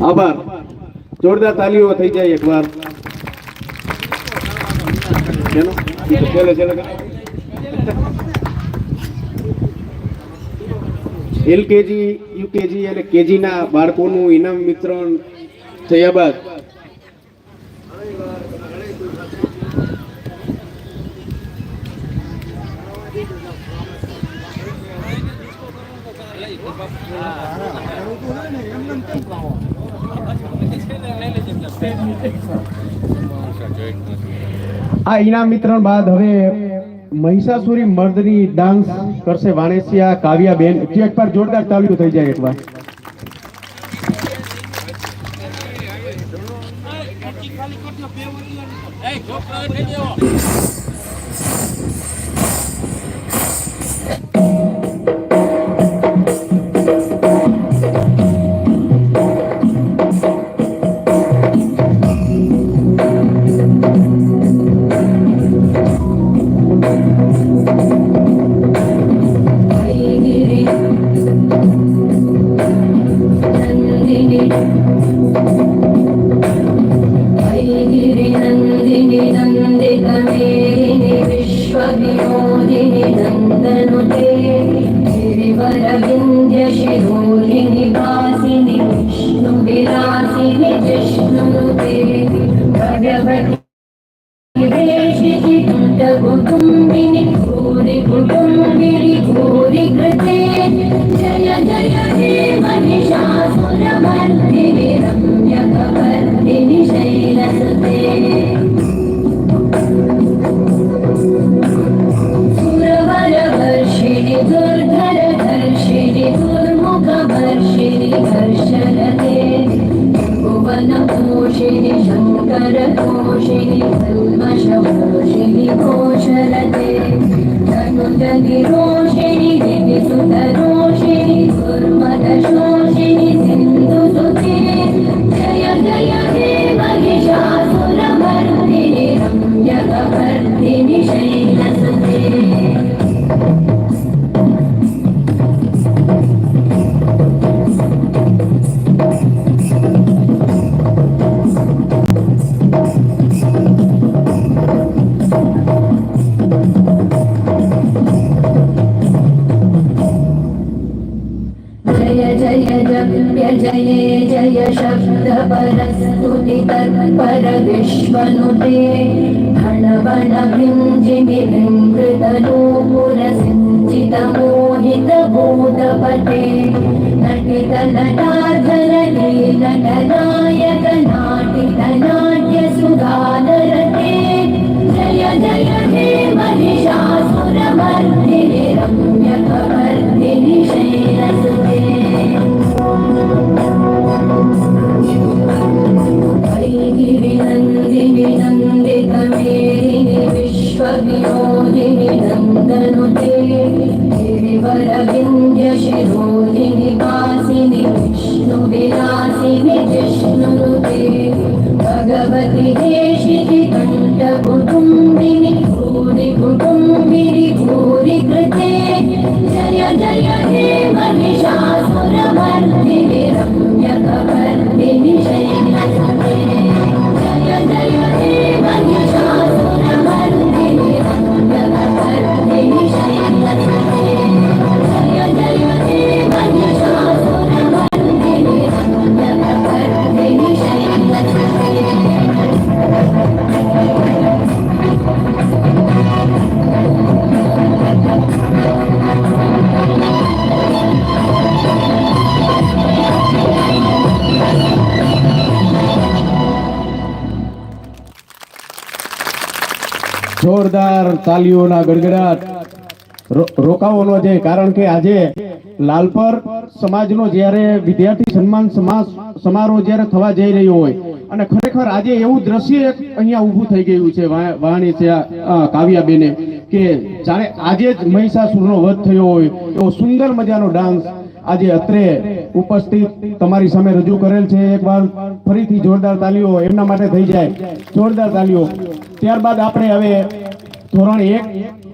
આભાર. જોરદાર તાલીઓ થઈ જાય એકવાર. ચલો એલકેજી યુકેજી અને કેજી ના બાળકોનું ઇનામ વિતરણ થયા બાદ આ ઇનામ વિતરણ બાદ હવે મહિષાસુરી મર્દની ડાન્સ કરશે વાણેસિયા કાવ્યાબેન. એક પર જોરદાર તાલીઓ થઈ જાય એકવાર. જોરદાર તાલીઓના ગડગડાટ રોકાવાનો છે. કારણ કે આજે લાલપર સમાજનો જ્યારે વિદ્યાર્થી સન્માન સમારોહ જ્યારે થવા જઈ રહ્યો હોય અને ખરેખર આજે એવું દ્રશ્ય અહીંયા ઊભું થઈ ગયું છે વાણેસિયા કાવ્યાબેને કે જાણે આજે જ મહિષાસુરનો વધ થયો હોય એવો સુંદર મજાનો ડાન્સ આજે અત્રે ઉપસ્થિત તમારી સામે રજૂ કરેલ છે. એકવાર ફરીથી જોરદાર તાલીઓ એમના માટે થઈ જાય. જોરદાર તાલીઓ. ત્યારબાદ આપણે હવે ધોરણ 1